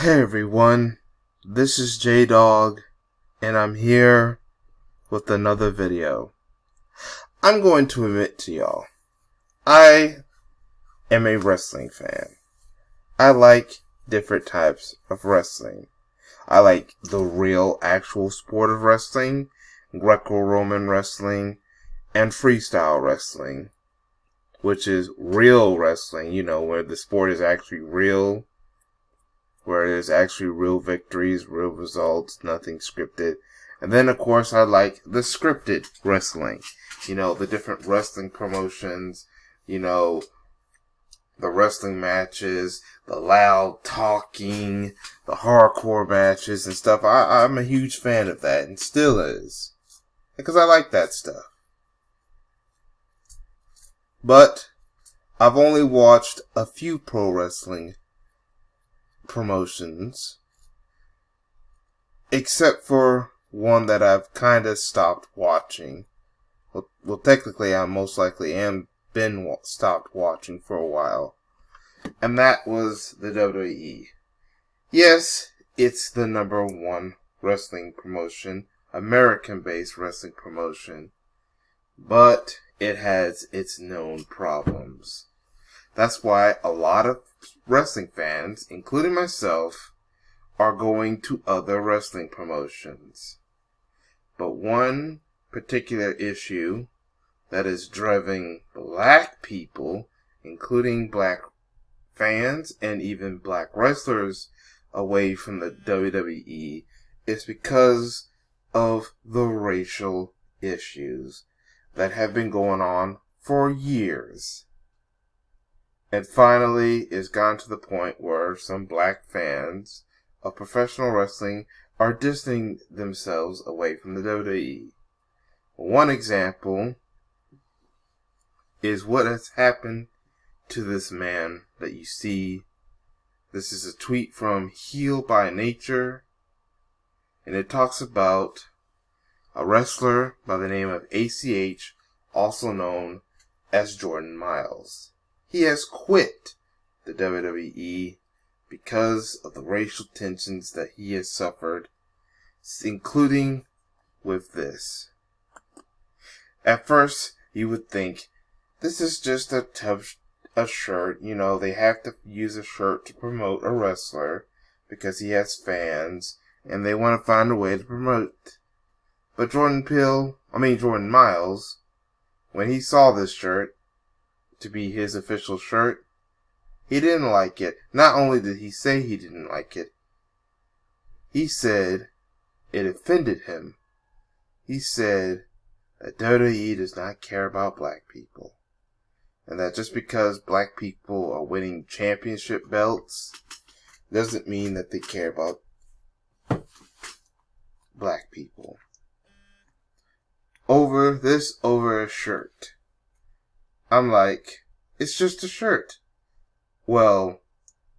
Hey everyone, this is J-Dog, and I'm here with another video. I'm going to admit to y'all, I am a wrestling fan. I like different types of wrestling. I like the real actual sport of wrestling, Greco-Roman wrestling, and freestyle wrestling, which is real wrestling, where the sport is actually real, where there's actually real victories, real results, nothing scripted. And then, of course, I like the scripted wrestling. The different wrestling promotions, the wrestling matches, the loud talking, the hardcore matches and stuff. I'm a huge fan of that, and still is. Because I like that stuff. But I've only watched a few pro wrestling promotions, except for one that I've kind of stopped watching. Well, technically, I most likely stopped watching for a while, and that was the WWE. Yes, it's the number one wrestling promotion, American-based wrestling promotion, but it has its known problems. That's why a lot of wrestling fans, including myself, are going to other wrestling promotions. But one particular issue that is driving black people, including black fans and even black wrestlers, away from the WWE is because of the racial issues that have been going on for years. And finally, it's gone to the point where some black fans of professional wrestling are distancing themselves away from the WWE. One example is what has happened to this man that you see. This is a tweet from Heel by Nature, and it talks about a wrestler by the name of ACH, also known as Jordan Miles. He has quit the WWE because of the racial tensions that he has suffered, including with this. At first, you would think, this is just a shirt. They have to use a shirt to promote a wrestler because he has fans, and they want to find a way to promote. But Jordan Miles, when he saw this shirt to be his official shirt, he didn't like it. Not only did he say he didn't like it, he said it offended him. He said that WWE does not care about black people, and that just because black people are winning championship belts doesn't mean that they care about black people. Over a shirt. I'm like, it's just a shirt. Well,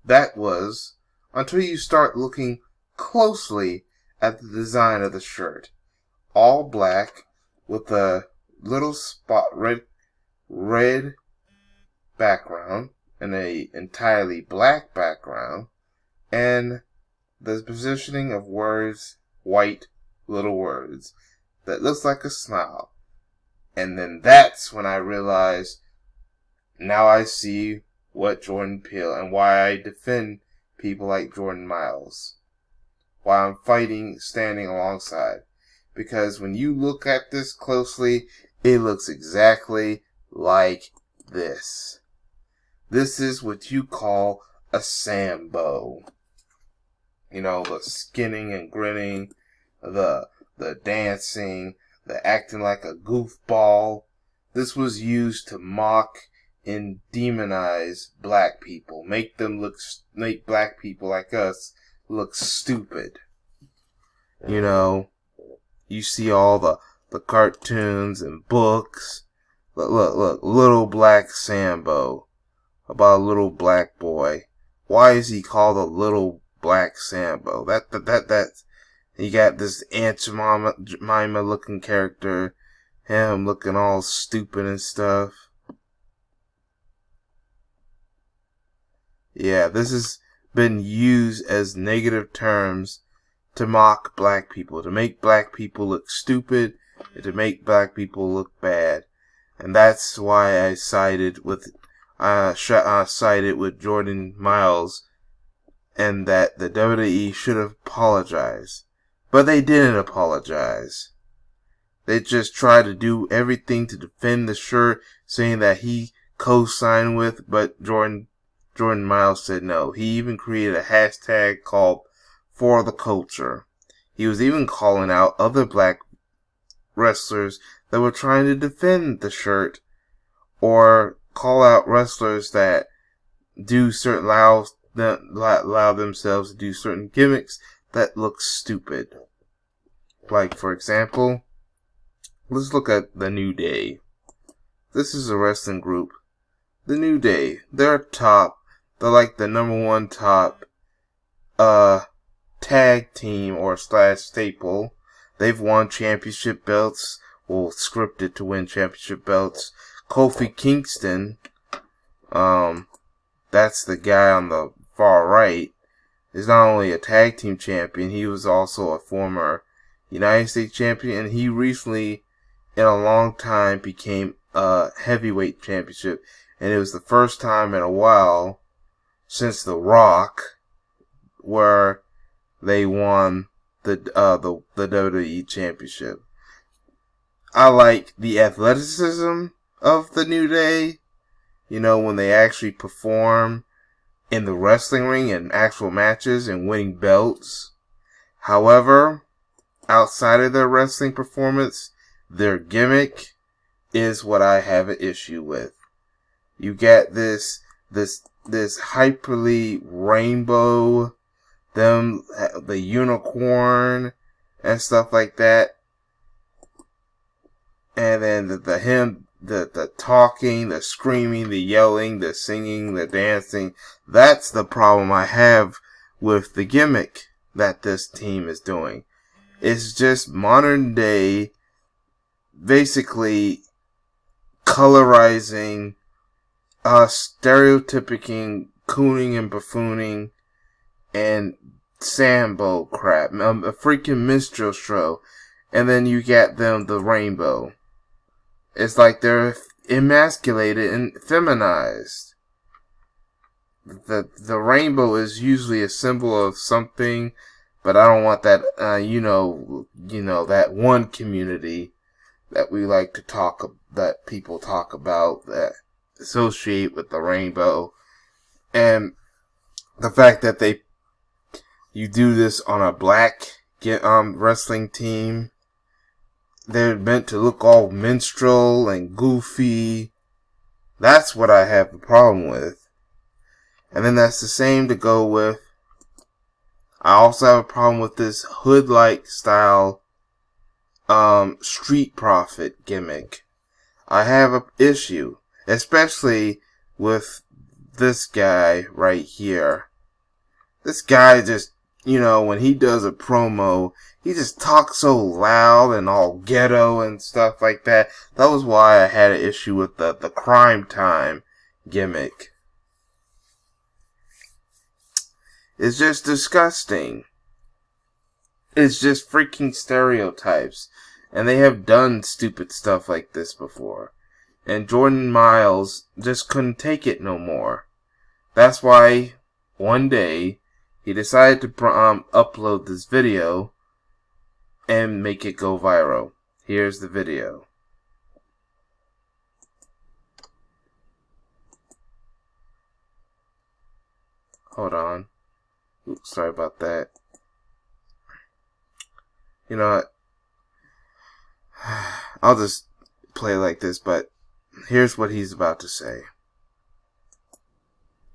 that was until you start looking closely at the design of the shirt. All black with a little spot red background and a entirely black background, and the positioning of words, white little words that looks like a smile. And then that's when I realized, now I see what Jordan Peele and why I defend people like Jordan Miles. Why I'm standing alongside. Because when you look at this closely, it looks exactly like this. This is what you call a Sambo. The skinning and grinning, the dancing, the acting like a goofball. This was used to mock and demonize black people. Make black people like us look stupid. You see all the cartoons and books. Look, Little Black Sambo. About a little black boy. Why is he called a Little Black Sambo? That you got this Aunt Jemima looking character, him looking all stupid and stuff. Yeah, this is been used as negative terms to mock black people, to make black people look stupid, and to make black people look bad. And that's why I sided with Jordan Miles, and that the WWE should have apologized. But they didn't apologize. They just tried to do everything to defend the shirt, saying that he co-signed with, but Jordan Miles said no. He even created a hashtag called For the Culture. He was even calling out other black wrestlers that were trying to defend the shirt, or call out wrestlers that allow themselves to do certain gimmicks that look stupid. Like, for example, let's look at the New Day. This is a wrestling group. The New Day. They're top. They're like the number one top tag team or / staple. They've won championship belts. Well, scripted to win championship belts. Kofi Kingston, that's the guy on the far right, is not only a tag team champion, he was also a former United States champion, and he recently, in a long time, became a heavyweight championship, and it was the first time in a while since The Rock where they won the WWE championship. I like the athleticism of the New Day, when they actually perform in the wrestling ring and actual matches and winning belts. However, outside of their wrestling performance, their gimmick is what I have an issue with. You get this hyperly rainbow, the unicorn and stuff like that. And then the talking, the screaming, the yelling, the singing, the dancing. That's the problem I have with the gimmick that this team is doing. It's just modern day, basically colorizing, stereotyping, cooning and buffooning, and Sambo crap. A freaking minstrel show. And then you get the rainbow. It's like they're emasculated and feminized. The rainbow is usually a symbol of something, but I don't want that, that one community that we like to that people talk about, that associate with the rainbow. And the fact that you do this on a black wrestling team, they're meant to look all minstrel and goofy. That's what I have a problem with. And then that's the same to go with, I also have a problem with this hood-like style street profit gimmick. I have an issue, especially with this guy right here. This guy just, when he does a promo, he just talks so loud and all ghetto and stuff like that. That was why I had an issue with the Crime Time gimmick. It's just disgusting. It's just freaking stereotypes. And they have done stupid stuff like this before. And Jordan Miles just couldn't take it no more. That's why one day he decided to upload this video and make it go viral. Here's the video. Hold on. Oops, sorry about that. You know what? I'll just play like this, but here's what he's about to say.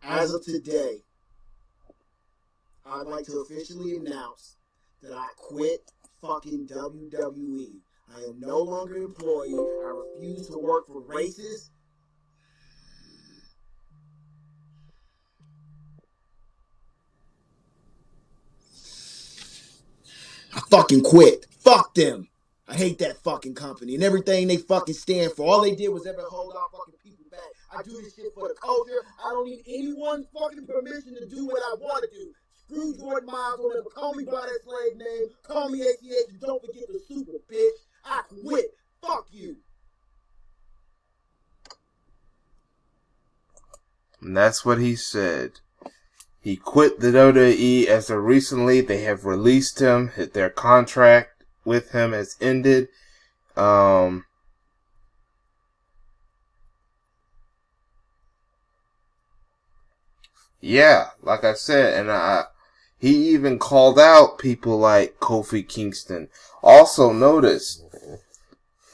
As of today, I'd like to officially announce that I quit fucking WWE. I am no longer an employee. I refuse to work for racists. I fucking quit. Fuck them. I hate that fucking company and everything they fucking stand for. All they did was ever hold our fucking people back. I do this shit for the culture. I don't need anyone's fucking permission to do what I want to do. Screw Jordan Miles on it. Call me by that slave name. Call me ACH. And don't forget the super, bitch. I quit. Fuck you. And that's what he said. He quit the WWE as of recently. They have released him. Their contract with him has ended. Yeah, like I said, and he even called out people like Kofi Kingston. Also, notice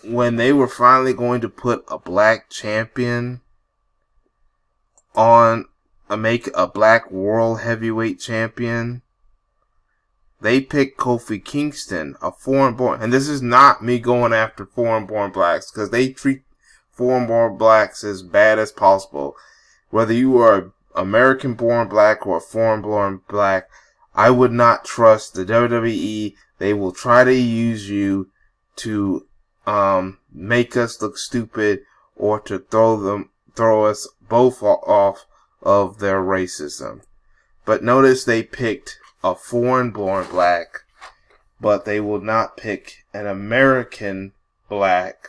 when they were finally going to put a black champion on, make a black world heavyweight champion, they picked Kofi Kingston, a foreign-born, and this is not me going after foreign-born blacks, because they treat foreign-born blacks as bad as possible. Whether you are American-born black or foreign-born black, I would not trust the WWE. They will try to use you to make us look stupid or to throw us both off of their racism. But notice they picked a foreign-born black, but they will not pick an American black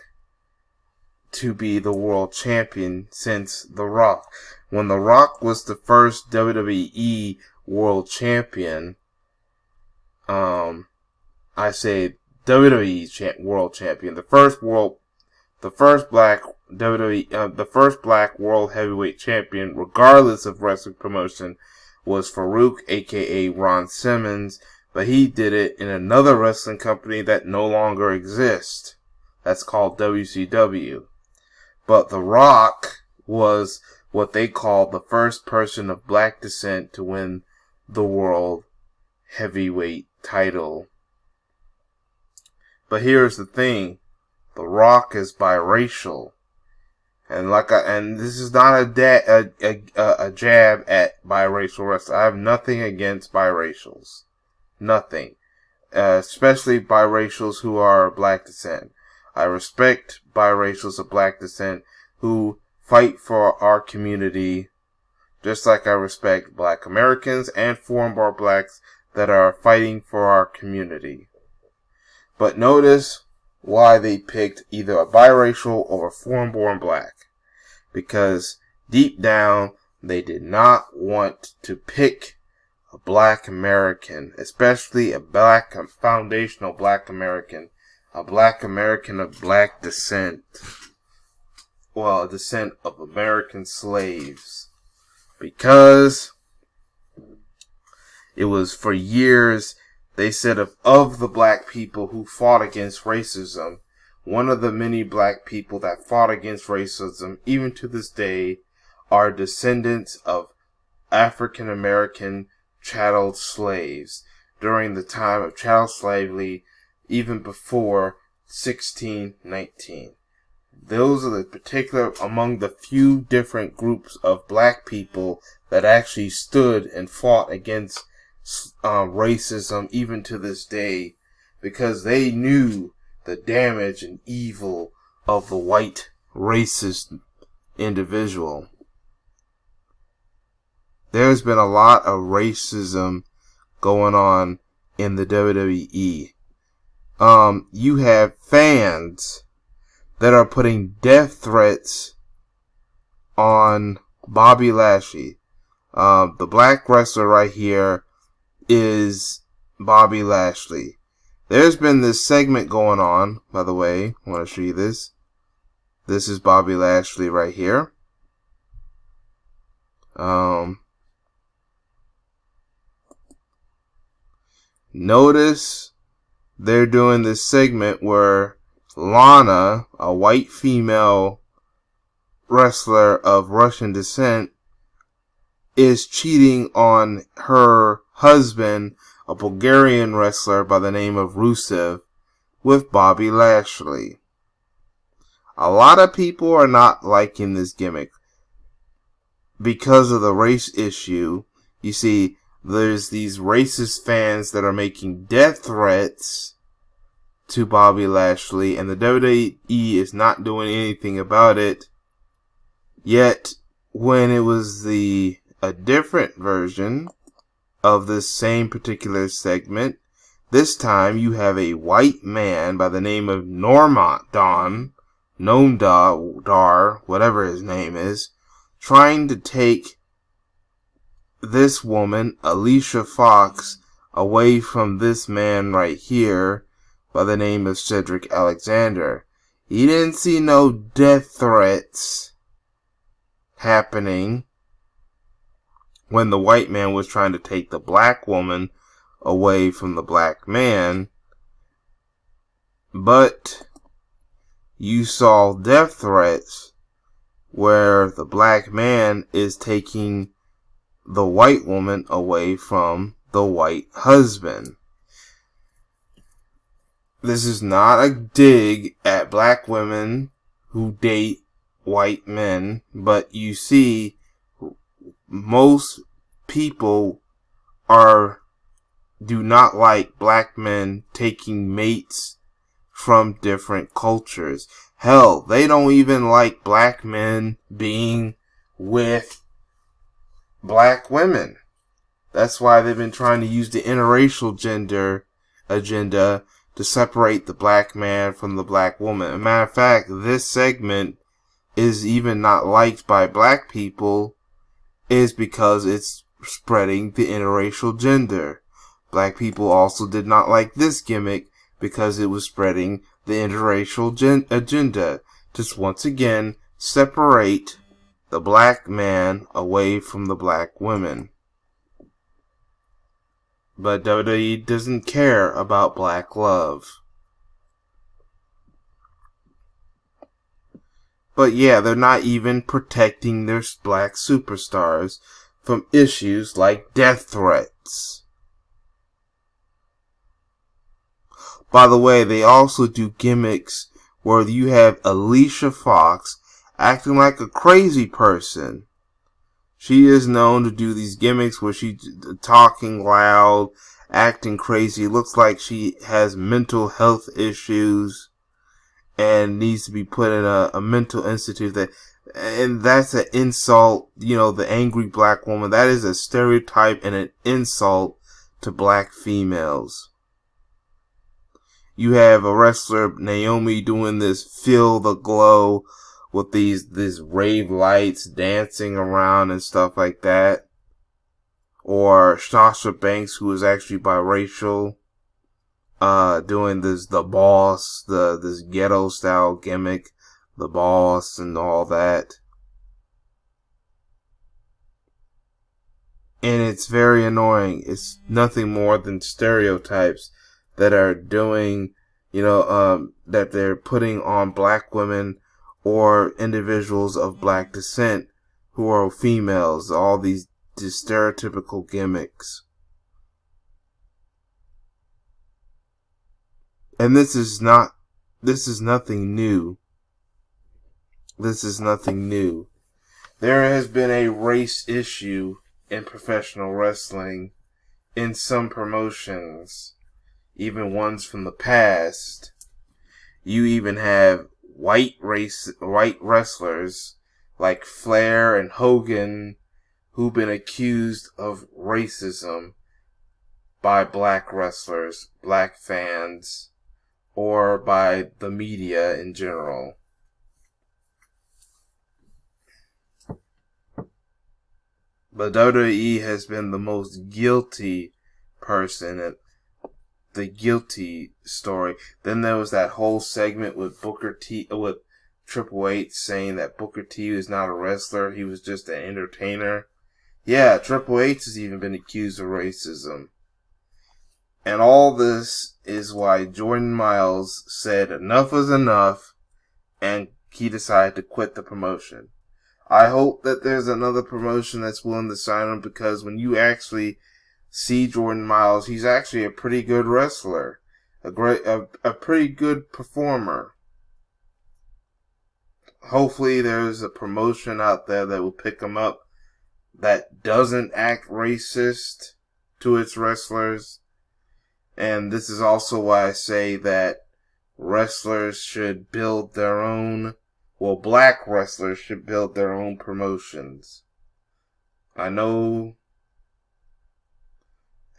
to be the world champion since The Rock. When The Rock was the first WWE world champion, I say WWE world champion, the first black WWE, the first black world heavyweight champion, regardless of wrestling promotion, was Farouk, aka Ron Simmons, but he did it in another wrestling company that no longer exists. That's called WCW. But The Rock was what they call the first person of black descent to win the world heavyweight title. But here's the thing. The Rock is biracial. And this is not a jab at biracial wrestling. I have nothing against biracials. Nothing. Especially biracials who are black descent. I respect biracials of black descent who fight for our community, just like I respect black Americans and foreign-born blacks that are fighting for our community. But notice why they picked either a biracial or a foreign-born black. Because deep down, they did not want to pick a black American, especially a black, foundational black American, a black American of black descent. Well, a descent of American slaves. Because it was for years, they said of the black people who fought against racism, one of the many black people that fought against racism, even to this day, are descendants of African American chattel slaves during the time of chattel slavery, even before 1619. Those are the particular among the few different groups of black people that actually stood and fought against racism even to this day, because they knew the damage and evil of the white racist individual. There's been a lot of racism going on in the WWE. You have fans that are putting death threats on Bobby Lashley. The black wrestler right here is Bobby Lashley. There's been this segment going on, by the way. I want to show you this. This is Bobby Lashley right here. Notice they're doing this segment where Lana, a white female wrestler of Russian descent, is cheating on her husband, a Bulgarian wrestler by the name of Rusev, with Bobby Lashley. A lot of people are not liking this gimmick because of the race issue. You see, there's these racist fans that are making death threats to Bobby Lashley, and the WWE is not doing anything about it. Yet, when it was a different version of this same particular segment, this time you have a white man by the name of Nomdar, whatever his name is, trying to take this woman, Alicia Fox, away from this man right here by the name of Cedric Alexander. He didn't see no death threats happening when the white man was trying to take the black woman away from the black man, but you saw death threats where the black man is taking the white woman away from the white husband. This is not a dig at black women who date white men, but you see, most people do not like black men taking mates from different cultures. Hell, they don't even like black men being with black women. That's why they've been trying to use the interracial gender agenda to separate the black man from the black woman. As a matter of fact, this segment is even not liked by black people, is because it's spreading the interracial gender. Black people also did not like this gimmick because it was spreading the interracial agenda. Just once again, separate the black man away from the black women. But WWE doesn't care about black love. But yeah, they're not even protecting their black superstars from issues like death threats. By the way, they also do gimmicks where you have Alicia Fox acting like a crazy person. She is known to do these gimmicks where she's talking loud, acting crazy. It looks like she has mental health issues and needs to be put in a mental institute. And that's an insult, the angry black woman. That is a stereotype and an insult to black females. You have a wrestler, Naomi, doing this Feel the Glow with these rave lights dancing around and stuff like that. Or Sasha Banks, who is actually biracial, doing the boss, this ghetto style gimmick, the boss and all that. And it's very annoying. It's nothing more than stereotypes that are doing, that they're putting on black women or individuals of black descent who are females. All these stereotypical gimmicks. And this is nothing new. This is nothing new. There has been a race issue in professional wrestling in some promotions, even ones from the past. You even have white wrestlers like Flair and Hogan who've been accused of racism by black wrestlers, black fans, or by the media in general. But WWE has been the most guilty person at the guilty story. Then there was that whole segment with with Triple H saying that Booker T was not a wrestler, he was just an entertainer. Yeah, Triple H has even been accused of racism. And all this is why Jordan Miles said enough is enough, and he decided to quit the promotion. I hope that there's another promotion that's willing to sign him, because when you actually see Jordan Miles, he's actually a pretty good wrestler, a pretty good performer. Hopefully there's a promotion out there that will pick him up that doesn't act racist to its wrestlers. And this is also why I say that wrestlers should build their own well, black wrestlers should build their own promotions. I know,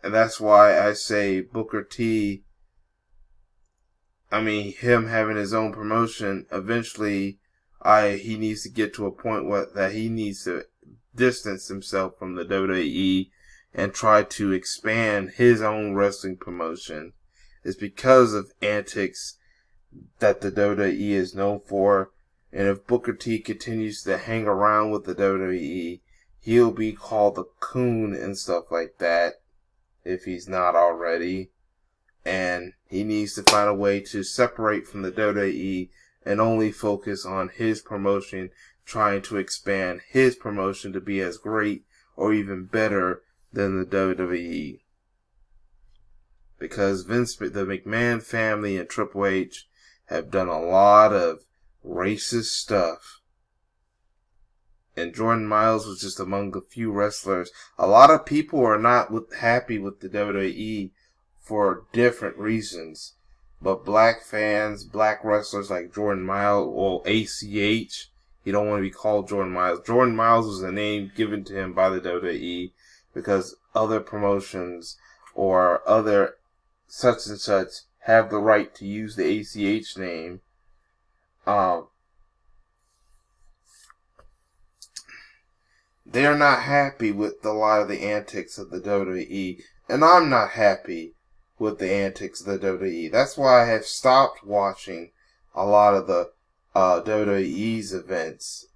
and that's why I say Booker T, him having his own promotion, eventually, he needs to get to a point that he needs to distance himself from the WWE and try to expand his own wrestling promotion. It's because of antics that the WWE is known for, and if Booker T continues to hang around with the WWE, he'll be called a coon and stuff like that, if he's not already. And he needs to find a way to separate from the WWE and only focus on his promotion, trying to expand his promotion to be as great or even better than the WWE. Because the McMahon family and Triple H have done a lot of racist stuff. And Jordan Miles was just among the few wrestlers. A lot of people are not happy with the WWE for different reasons. But black fans, black wrestlers like Jordan Miles, or ACH, he don't want to be called Jordan Miles. Jordan Miles was a name given to him by the WWE because other promotions or other such and such have the right to use the ACH name. They're not happy with a lot of the antics of the WWE, and I'm not happy with the antics of the WWE. That's why I have stopped watching a lot of the WWE's events.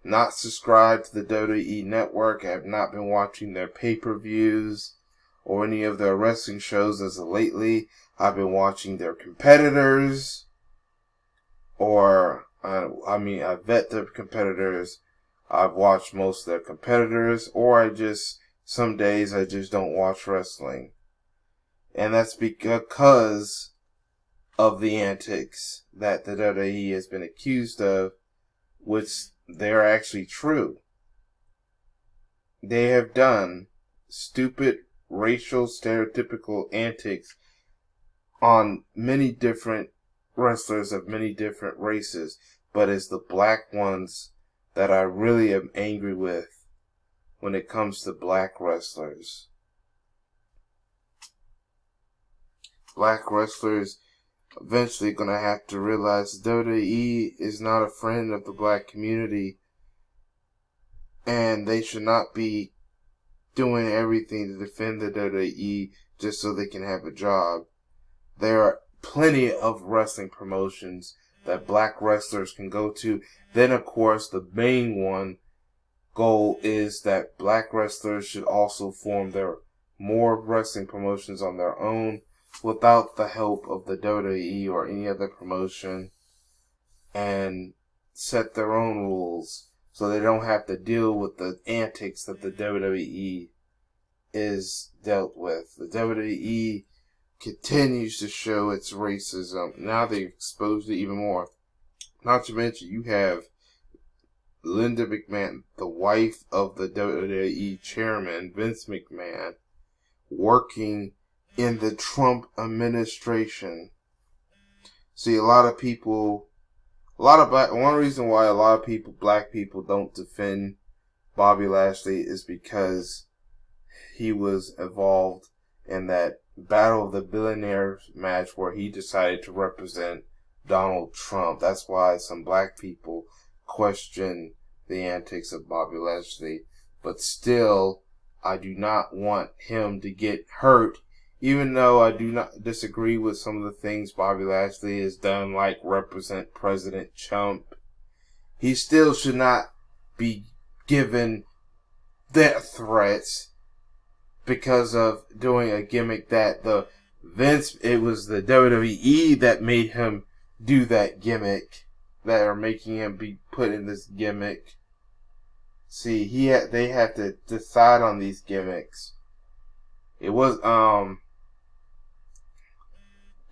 Not subscribed to the WWE Network. I have not been watching their pay-per-views or any of their wrestling shows as of lately. I've been watching their competitors, or I vet their competitors. I've watched most of their competitors, or some days I just don't watch wrestling. And that's because of the antics that the WWE has been accused of, which they're actually true. They have done stupid racial stereotypical antics on many different wrestlers of many different races, but it's the black ones that I really am angry with when it comes to black wrestlers. Black wrestlers eventually gonna have to realize WWE is not a friend of the black community, and they should not be doing everything to defend the WWE just so they can have a job. There are plenty of wrestling promotions that black wrestlers can go to. Then, of course, the main goal is that black wrestlers should also form more wrestling promotions on their own without the help of the WWE or any other promotion, and set their own rules so they don't have to deal with the antics that the WWE is dealt with. The WWE continues to show its racism. Now they exposed it even more. Not to mention, you have Linda McMahon, the wife of the WWE chairman, Vince McMahon, working in the Trump administration. See, one reason why a lot of black people don't defend Bobby Lashley is because he was involved in that Battle of the Billionaires match where he decided to represent Donald Trump. That's why some black people question the antics of Bobby Lashley. But still, I do not want him to get hurt, even though I do not disagree with some of the things Bobby Lashley has done, like represent President Trump. He still should not be given death threats because of doing a gimmick that it was the WWE that made him do that gimmick, that are making him be put in this gimmick. See, they had to decide on these gimmicks. It was,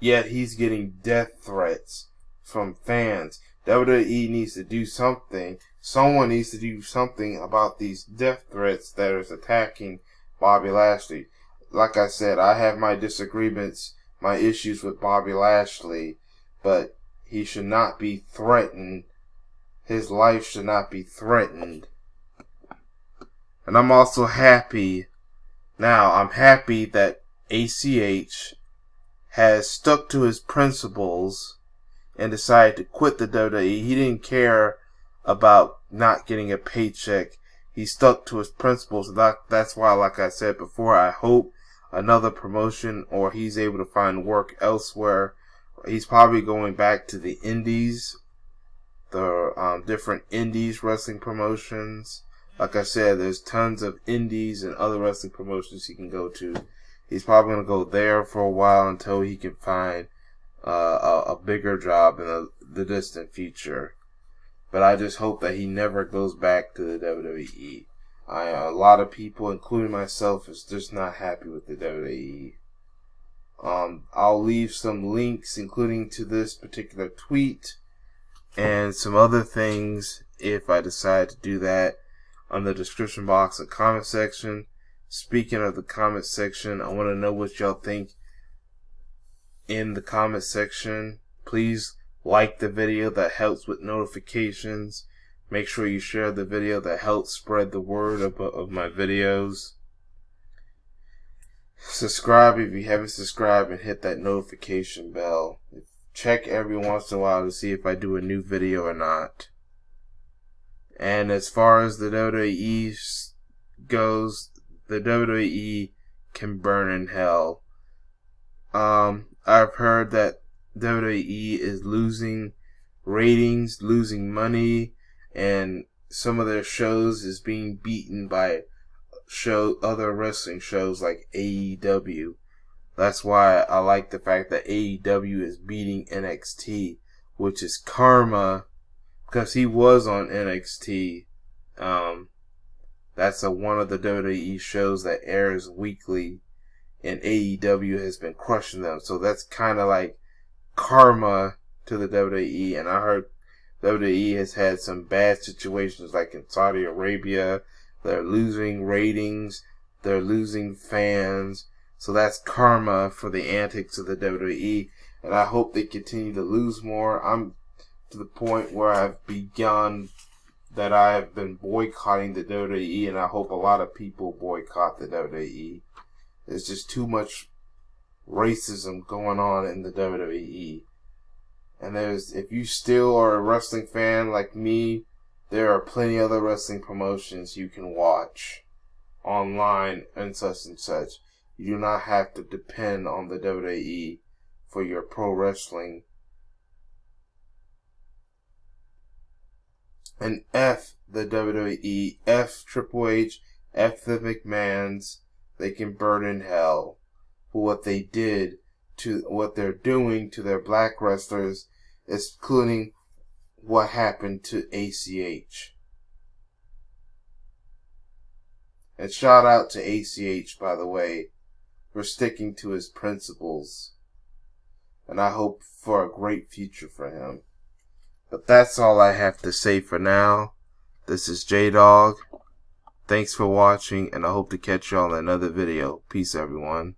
yet he's getting death threats from fans. WWE needs to do something. Someone needs to do something about these death threats that is attacking Bobby Lashley. Like I said, I have my disagreements, my issues with Bobby Lashley, but he should not be threatened. His life should not be threatened. And I'm also happy. Now, I'm happy that ACH has stuck to his principles and decided to quit the WWE. He didn't care about not getting a paycheck. He stuck to his principles. That's why, like I said before, I hope another promotion or he's able to find work elsewhere. He's probably going back to the indies, the different indies wrestling promotions. Like I said, there's tons of indies and other wrestling promotions he can go to. He's probably going to go there for a while until he can find a bigger job in the distant future. But I just hope that he never goes back to the WWE. A lot of people, including myself, is just not happy with the WWE. I'll leave some links, including to this particular tweet and some other things if I decide to do that, on the description box and comment section. Speaking of the comment section, I want to know what y'all think in the comment section. Please like the video, that helps with notifications. Make sure you share the video, that helps spread the word of my videos. Subscribe if you haven't subscribed and hit that notification bell. Check every once in a while to see if I do a new video or not. And as far as the WWE goes, the WWE can burn in hell. I've heard that WWE is losing ratings, losing money, and some of their shows is being beaten by other wrestling shows like AEW. That's why I like the fact that AEW is beating NXT, which is karma, because he was on NXT. That's one of the WWE shows that airs weekly, and AEW has been crushing them. So that's kind of like karma to the WWE. And I heard WWE has had some bad situations, like in Saudi Arabia. They're losing ratings. They're losing fans. So that's karma for the antics of the WWE. And I hope they continue to lose more. I'm to the point where I've begun that I have been boycotting the WWE, and I hope a lot of people boycott the WWE. There's just too much racism going on in the WWE. And if you still are a wrestling fan like me, there are plenty of other wrestling promotions you can watch online and such and such. You do not have to depend on the WWE for your pro wrestling. And F the WWE, F Triple H, F the McMahons. They can burn in hell for what they did to what they're doing to their black wrestlers, including what happened to ACH. And shout out to ACH, by the way, for sticking to his principles. And I hope for a great future for him. But that's all I have to say for now. This is J-Dog. Thanks for watching, and I hope to catch y'all in another video. Peace, everyone.